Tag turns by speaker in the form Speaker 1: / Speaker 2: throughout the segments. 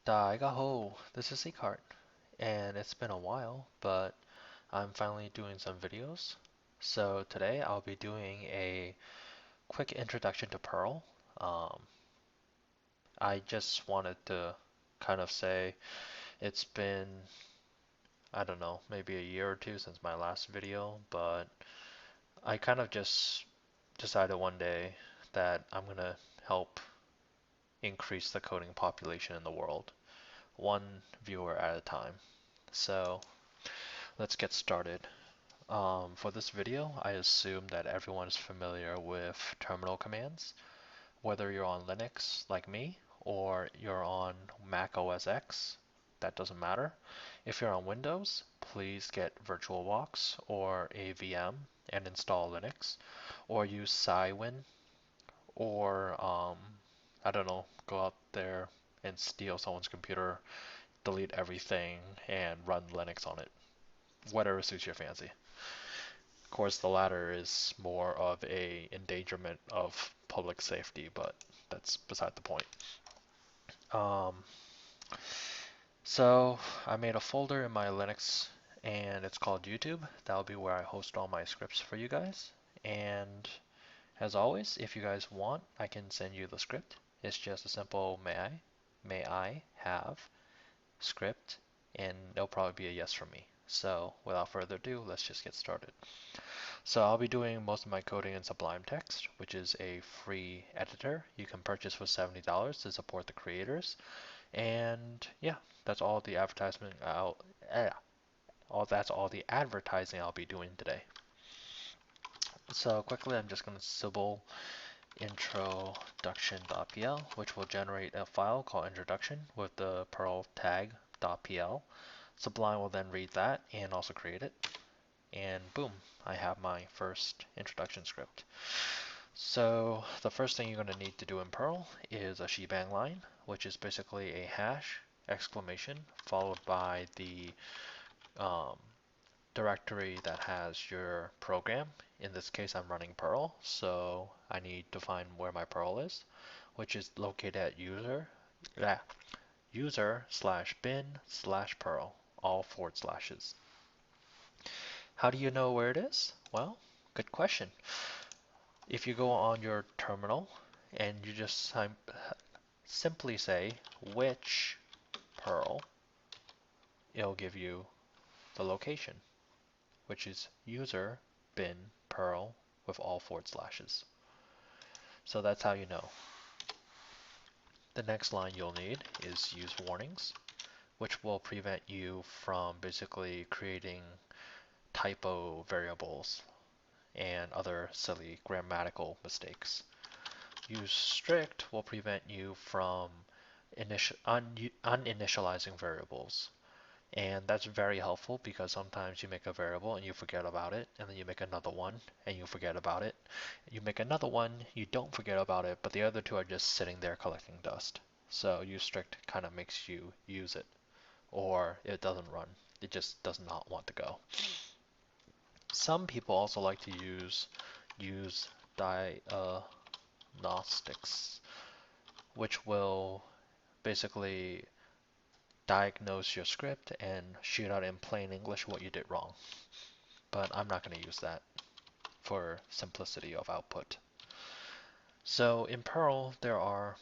Speaker 1: Daigaho, this is Seacart, and it's been a while, but I'm finally doing some videos. So today I'll be doing a quick introduction to Perl. Um, I just wanted to kind of say it's been, I don't know, maybe a year or two since my last video, but I kind of just decided one day that I'm gonna help increase the coding population in the world, one viewer at a time. So let's get started. For this video, I assume that everyone is familiar with terminal commands, whether you're on Linux like me or you're on Mac OS X, that doesn't matter. If you're on Windows, please get VirtualBox or a VM and install Linux, or use Cywin, or I don't know, go out there and steal someone's computer, delete everything, and run Linux on it. Whatever suits your fancy. Of course, the latter is more of a endangerment of public safety, but that's beside the point. Um, so I made a folder in my Linux and it's called YouTube. That'll be where I host all my scripts for you guys. And as always, if you guys want, I can send you the script. It's just a simple may I have script, and it'll probably be a yes from me. So without further ado, let's just get started. So I'll be doing most of my coding in Sublime Text, which is a free editor you can purchase for $70 to support the creators. And yeah, that's all the advertisement that's all the advertising I'll be doing today. So quickly, I'm just going to symbol introduction.pl, which will generate a file called introduction with the Perl tag.pl. Sublime will then read that and also create it. And boom, I have my first introduction script. So the first thing you're going to need to do in Perl is a shebang line, which is basically a hash exclamation followed by the um, directory that has your program. In this case, I'm running Perl, so I need to find where my Perl is, which is located at user/bin/Perl, all forward slashes. How do you know where it is? Well, good question. If you go on your terminal and you just simply say which Perl, it'll give you the location, which is user bin Perl with all forward slashes. So that's how you know. The next line you'll need is use warnings, which will prevent you from basically creating typo variables and other silly grammatical mistakes. Use strict will prevent you from uninitializing variables. And that's very helpful because sometimes you make a variable and you forget about it, and then you make another one and you forget about it. You make another one, you don't forget about it, but the other two are just sitting there collecting dust. So use strict kind of makes you use it, or it doesn't run. It just does not want to go. Some people also like to use diagnostics, which will basically diagnose your script and shoot out in plain English what you did wrong. But I'm not going to use that for simplicity of output. So in Perl, there are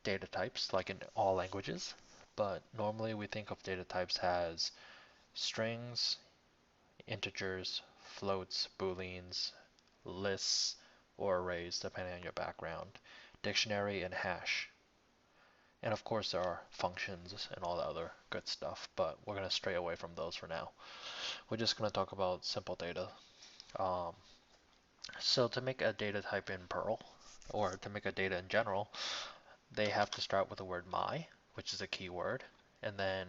Speaker 1: data types like in all languages, but normally we think of data types as strings, integers, floats, booleans, lists, or arrays depending on your background, dictionary, and hash. And of course there are functions and all the other good stuff, but we're going to stray away from those for now. We're just going to talk about simple data. Um, so to make a data type in Perl, or to make a data in general, they have to start with the word my, which is a keyword, and then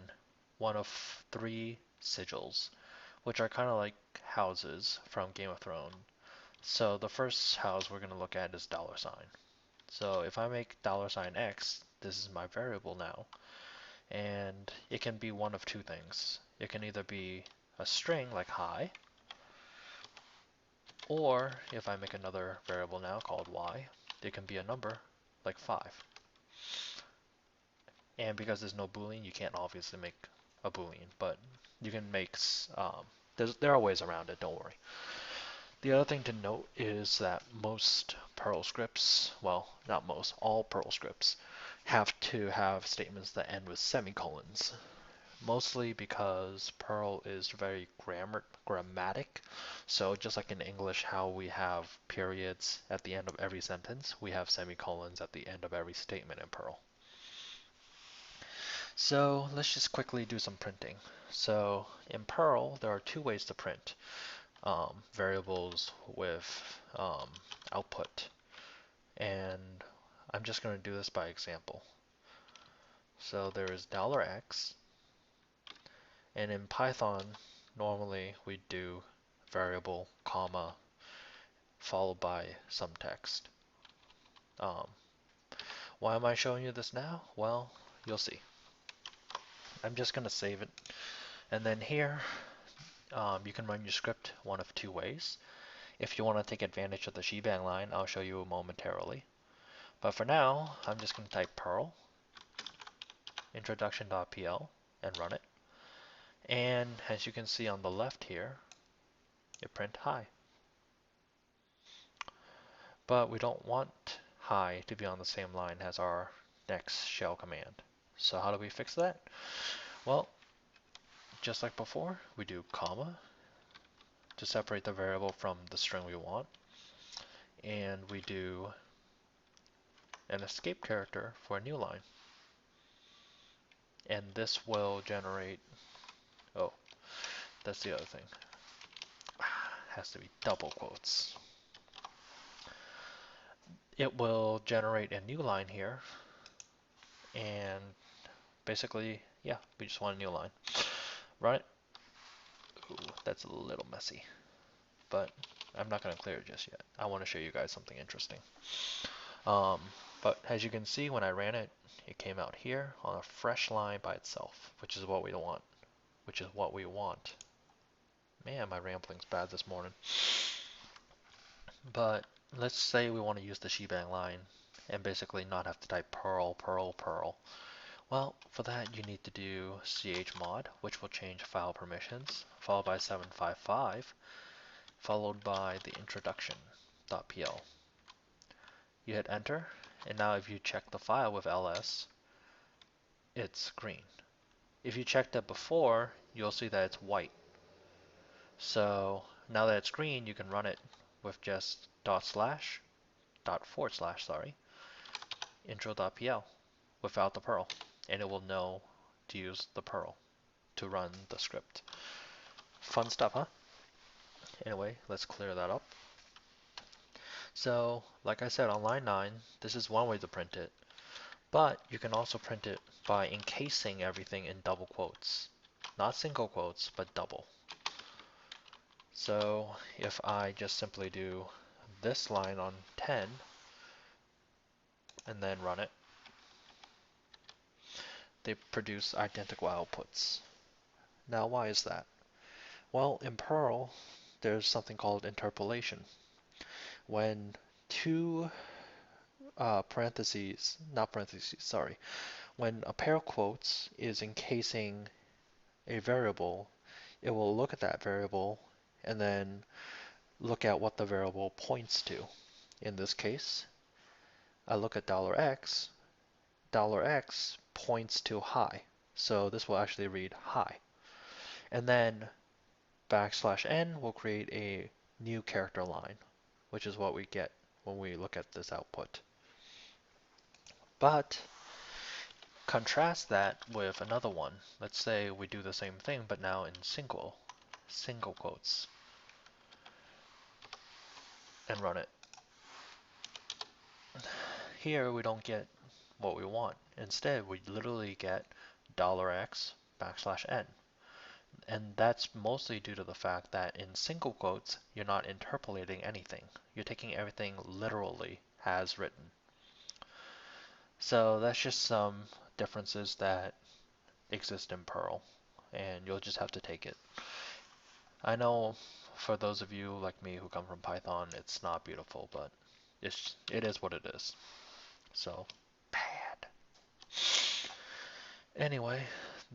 Speaker 1: one of three sigils, which are kind of like houses from Game of Thrones. So the first house we're going to look at is $sign. So if I make $x, this is my variable now, and it can be one of two things. It can either be a string like hi, or if I make another variable now called y, it can be a number like 5. And because there's no Boolean, you can't obviously make a Boolean, but you can make, there are ways around it, don't worry. The other thing to note is that most Perl scripts, well, not most, all Perl scripts have to have statements that end with semicolons. Mostly because Perl is very grammatic. So just like in English, how we have periods at the end of every sentence, we have semicolons at the end of every statement in Perl. So let's just quickly do some printing. So in Perl, there are two ways to print variables with output. And I'm just going to do this by example. So there is $x, and in Python, normally we do variable, comma, followed by some text. Um, why am I showing you this now? Well, you'll see. I'm just going to save it. And then here, you can run your script one of two ways. If you want to take advantage of the shebang line, I'll show you momentarily. But for now, I'm just going to type Perl introduction.pl and run it. And as you can see on the left here, it print hi. But we don't want hi to be on the same line as our next shell command. So how do we fix that? Well, just like before, we do comma to separate the variable from the string we want. And we do an escape character for a new line. And this will generate, oh, that's the other thing. Has to be double quotes. It will generate a new line here. And basically, yeah, we just want a new line. Run it. Ooh, that's a little messy, but I'm not going to clear it just yet. I want to show you guys something interesting. But as you can see, when I ran it, it came out here on a fresh line by itself, which is what we want. Which is what we want. Man, my rambling's bad this morning. But let's say we want to use the shebang line and basically not have to type Perl, Perl, Perl. Well, for that you need to do chmod, which will change file permissions, followed by 755, followed by the introduction.pl. You hit enter, and now if you check the file with ls, it's green. If you checked it before, you'll see that it's white. So now that it's green, you can run it with just sorry, intro.pl without the Perl, and it will know to use the Perl to run the script. Fun stuff, huh? Anyway, let's clear that up. So, like I said on line 9, this is one way to print it, but you can also print it by encasing everything in double quotes. Not single quotes, but double. So, if I just simply do this line on 10, and then run it, they produce identical outputs. Now, why is that? Well, in Perl, there's something called interpolation. When two when a pair of quotes is encasing a variable, it will look at that variable and then look at what the variable points to. In this case, I look at $x, $x points to hi. So this will actually read hi. And then \n will create a new character line, which is what we get when we look at this output. But contrast that with another one. Let's say we do the same thing, but now in single quotes, and run it. Here we don't get what we want. Instead, we literally get $x \n. And that's mostly due to the fact that in single quotes, you're not interpolating anything. You're taking everything literally as written. So that's just some differences that exist in Perl, and you'll just have to take it. I know for those of you like me who come from Python, it's not beautiful, but it is what it is. So, bad. Anyway,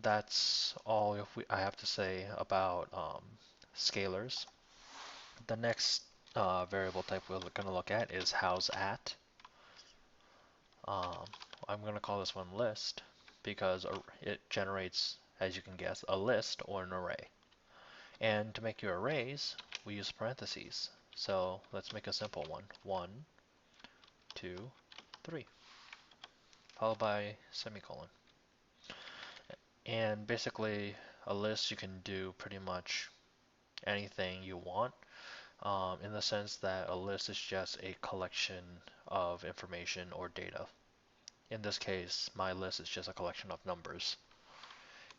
Speaker 1: that's all I have to say about scalars. The next variable type we're going to look at is house at. Um, I'm going to call this one list because it generates, as you can guess, a list or an array. And to make your arrays, we use parentheses. So let's make a simple one. 1, 2, 3, followed by semicolon. And basically, a list you can do pretty much anything you want, in the sense that a list is just a collection of information or data. In this case, my list is just a collection of numbers.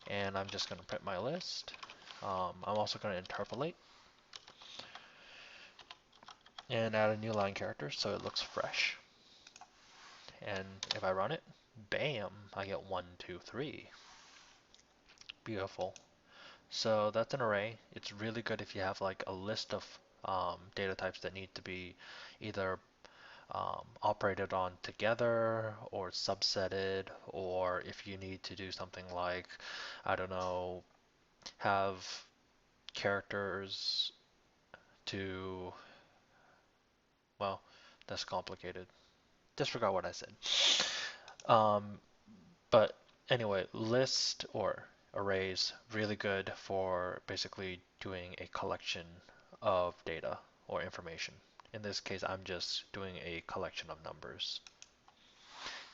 Speaker 1: And I'm just going to print my list. I'm also going to interpolate and add a new line character so it looks fresh. And if I run it, bam, I get 1, 2, 3. Beautiful. So that's an array. It's really good if you have like a list of data types that need to be either operated on together or subsetted, or if you need to do something like, I don't know, have characters to, well, that's complicated. Disregard what I said. Um, but anyway, list or arrays really good for basically doing a collection of data or information. In this case, I'm just doing a collection of numbers.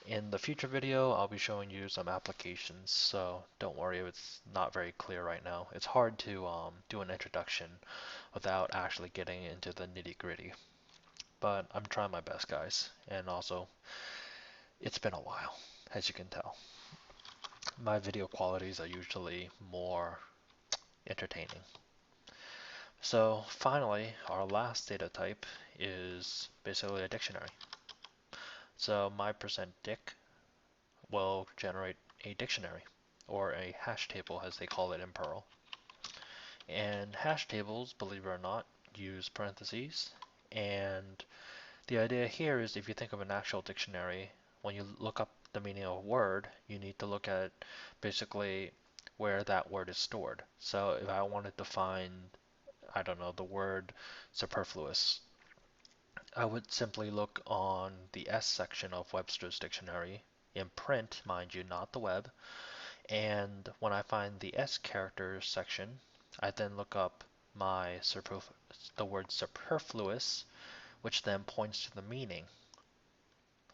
Speaker 1: In the future video, I'll be showing you some applications, so don't worry if it's not very clear right now. It's hard to do an introduction without actually getting into the nitty-gritty. But I'm trying my best, guys, and also, it's been a while, as you can tell. My video qualities are usually more entertaining. So finally, our last data type is basically a dictionary. So my %dic will generate a dictionary, or a hash table as they call it in Perl. And hash tables, believe it or not, use parentheses. And the idea here is if you think of an actual dictionary, when you look up the meaning of a word, you need to look at basically where that word is stored. So if I wanted to find, I don't know, the word superfluous, I would simply look on the S section of Webster's dictionary, in print, mind you, not the web, and when I find the S characters section, I then look up the word superfluous, which then points to the meaning.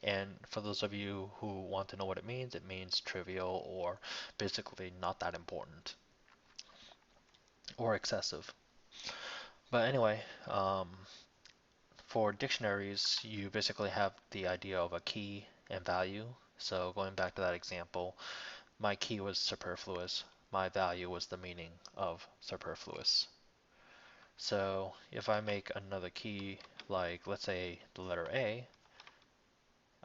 Speaker 1: And for those of you who want to know what it means trivial or basically not that important or excessive. But anyway, for dictionaries, you basically have the idea of a key and value. So going back to that example, my key was superfluous, my value was the meaning of superfluous. So if I make another key, like let's say the letter A,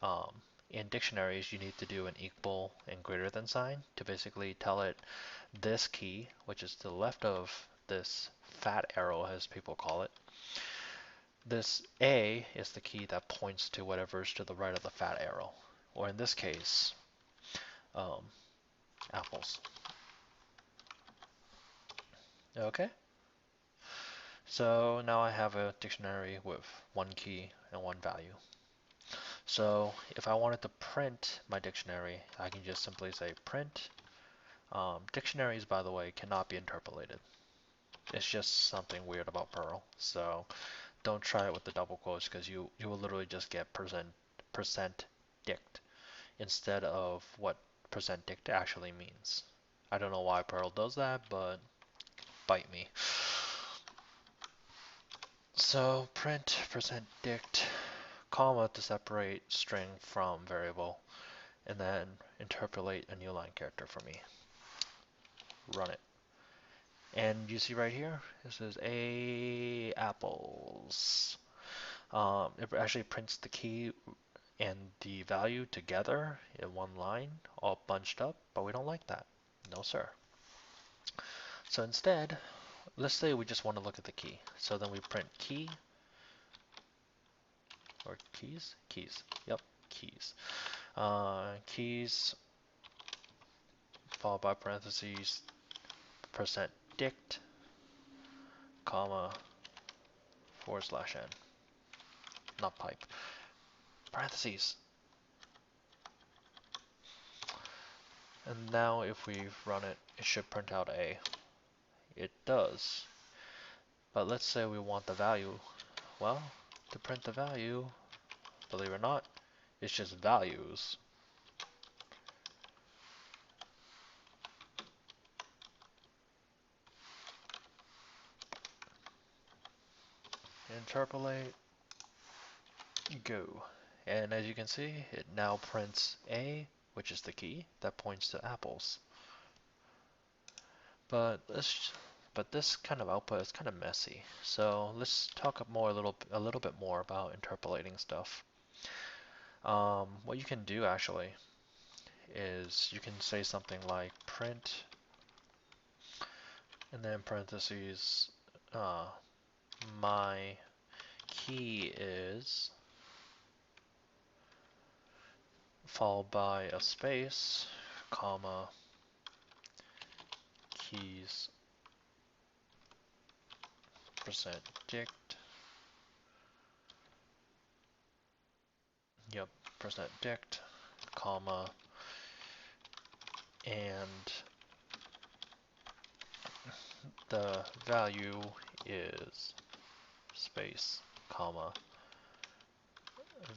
Speaker 1: um, in dictionaries you need to do an equal and greater than sign to basically tell it this key, which is to the left of this fat arrow as people call it, this A is the key that points to whatever is to the right of the fat arrow, or in this case, um, apples. Okay, so now I have a dictionary with one key and one value. So if I wanted to print my dictionary, I can just simply say print. Dictionaries, by the way, cannot be interpolated. It's just something weird about Perl. So don't try it with the double quotes because you will literally just get percent dict instead of what percent dict actually means. I don't know why Perl does that, but bite me. So print percent dict, comma to separate string from variable, and then interpolate a new line character for me. Run it. And you see right here, it says A apples. It actually prints the key and the value together in one line, all bunched up, but we don't like that. No, sir. So instead, let's say we just want to look at the key. So then we print key, or keys? Keys. Yep, keys. Keys followed by parentheses, percent dict, comma, /n, not pipe, parentheses. And now if we run it, it should print out A. It does. But let's say we want the value. Well, to print the value, believe it or not, it's just values. Interpolate, go. And as you can see, it now prints A, which is the key that points to apples. But this kind of output is kind of messy. So let's talk a little bit more about interpolating stuff. What you can do actually is you can say something like print and then parentheses my key is followed by a space, comma, keys percent dict, yep, percent dict, comma, and the value is space, comma,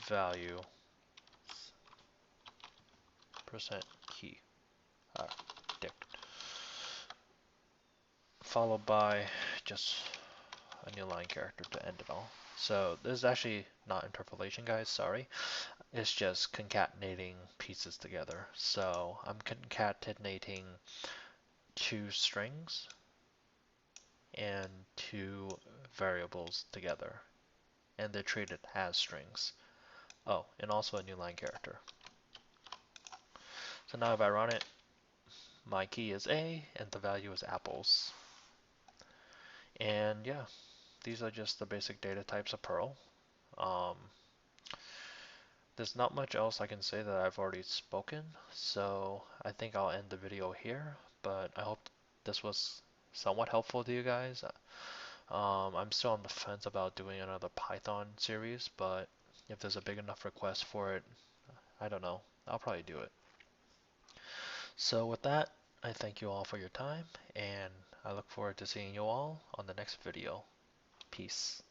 Speaker 1: value percent key, dict, followed by just a new line character to end it all. So this is actually not interpolation, guys, sorry. It's just concatenating pieces together. So I'm concatenating two strings and two variables together, and they're treated as strings. Oh, and also a new line character. So now if I run it, my key is A and the value is apples. And yeah, these are just the basic data types of Perl. Um, there's not much else I can say that I've already spoken, so I think I'll end the video here, but I hope this was somewhat helpful to you guys. I'm still on the fence about doing another Python series, but if there's a big enough request for it, I don't know, I'll probably do it. So with that, I thank you all for your time, and I look forward to seeing you all on the next video. Peace.